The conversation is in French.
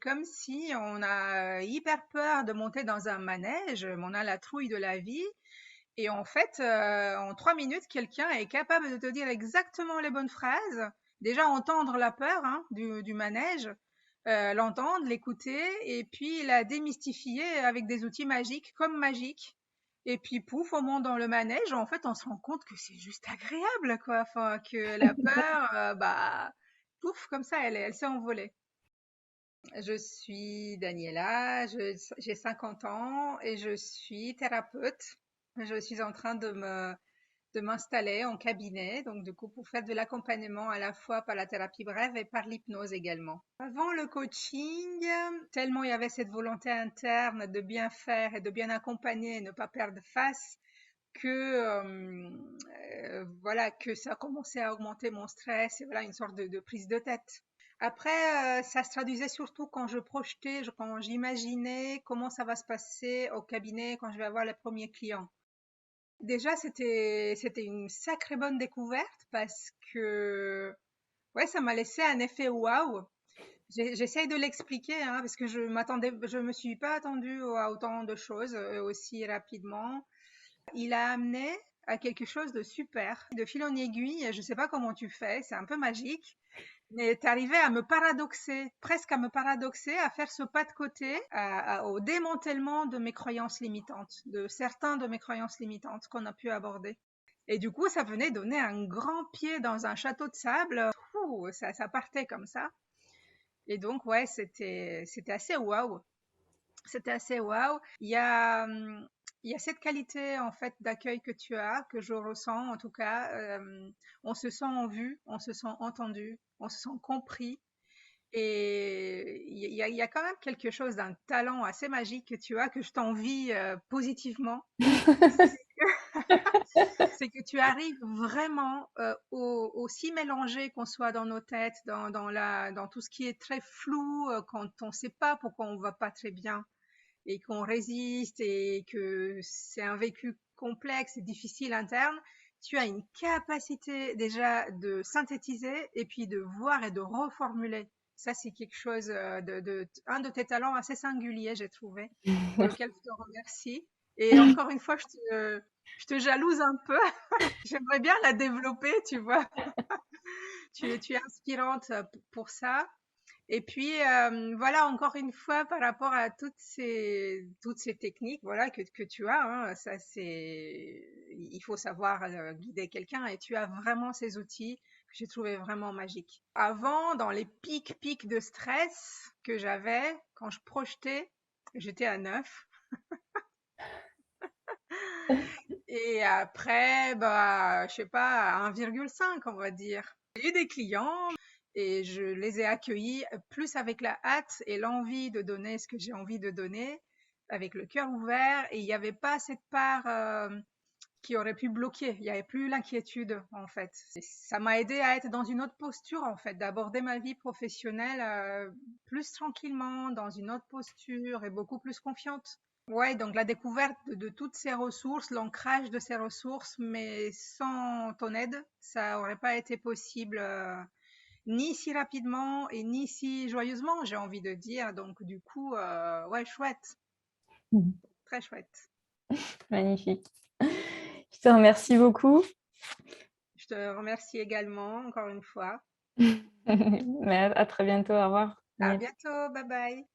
comme si on a hyper peur de monter dans un manège, on a la trouille de la vie. Et en fait, en 3 minutes, quelqu'un est capable de te dire exactement les bonnes phrases. Déjà, entendre la peur hein, du manège, l'entendre, l'écouter, et puis la démystifier avec des outils magiques, comme magiques. Et puis, pouf, on monte dans le manège. En fait, on se rend compte que c'est juste agréable, quoi. Enfin, que la peur, bah, pouf, comme ça, elle s'est envolée. Je suis Daniela, j'ai 50 ans et je suis thérapeute. Je suis en train de m'installer en cabinet, donc du coup pour faire de l'accompagnement à la fois par la thérapie brève et par l'hypnose également. Avant le coaching, tellement il y avait cette volonté interne de bien faire et de bien accompagner et ne pas perdre face que voilà que ça a commencé à augmenter mon stress et voilà une sorte de prise de tête. Après, ça se traduisait surtout quand je projetais, quand j'imaginais comment ça va se passer au cabinet quand je vais avoir les premiers clients. Déjà, c'était une sacrée bonne découverte parce que ouais, ça m'a laissé un effet waouh. J'essaye de l'expliquer hein, parce que je me suis pas attendue à autant de choses aussi rapidement. Il a amené à quelque chose de super, de fil en aiguille. Je sais pas comment tu fais, c'est un peu magique. Mais tu arrivé à me paradoxer, presque à me paradoxer, à faire ce pas de côté au démantèlement de mes croyances limitantes, de certains de mes croyances limitantes qu'on a pu aborder. Et du coup, ça venait donner un grand pied dans un château de sable. Ouh, ça partait comme ça. Et donc, ouais, c'était assez waouh. C'était assez waouh. Il y a cette qualité en fait d'accueil que tu as, que je ressens en tout cas. On se sent en vue, on se sent entendu, on se sent compris. Et il y a quand même quelque chose d'un talent assez magique que tu as, que je t'envie positivement. C'est que tu arrives vraiment aussi mélangé qu'on soit dans nos têtes, dans tout ce qui est très flou, quand on ne sait pas pourquoi on ne va pas très bien et qu'on résiste et que c'est un vécu complexe et difficile interne, tu as une capacité déjà de synthétiser et puis de voir et de reformuler. Ça, c'est quelque chose un de tes talents assez singuliers, j'ai trouvé, pour lequel je te remercie. Et encore une fois, je te jalouse un peu. J'aimerais bien la développer, tu vois. Tu es inspirante pour ça. Et puis voilà, encore une fois, par rapport à toutes ces techniques, voilà que tu as, hein, ça c'est, il faut savoir guider quelqu'un et tu as vraiment ces outils que j'ai trouvé vraiment magiques. Avant, dans les pics de stress que j'avais quand je projetais, j'étais à 9. Et après, bah, je sais pas, à 1,5, on va dire. J'ai eu des clients et je les ai accueillis plus avec la hâte et l'envie de donner ce que j'ai envie de donner, avec le cœur ouvert. Et il n'y avait pas cette part qui aurait pu bloquer. Il n'y avait plus l'inquiétude, en fait. Ça m'a aidé à être dans une autre posture, en fait, d'aborder ma vie professionnelle plus tranquillement, dans une autre posture et beaucoup plus confiante. Ouais, donc la découverte de toutes ces ressources, l'ancrage de ces ressources, mais sans ton aide, ça aurait pas été possible, ni si rapidement et ni si joyeusement, j'ai envie de dire. Donc du coup, ouais, chouette, très chouette. Magnifique. Je te remercie beaucoup. Je te remercie également, encore une fois. Mais à très bientôt. Au revoir. À Daniel. bientôt, bye bye.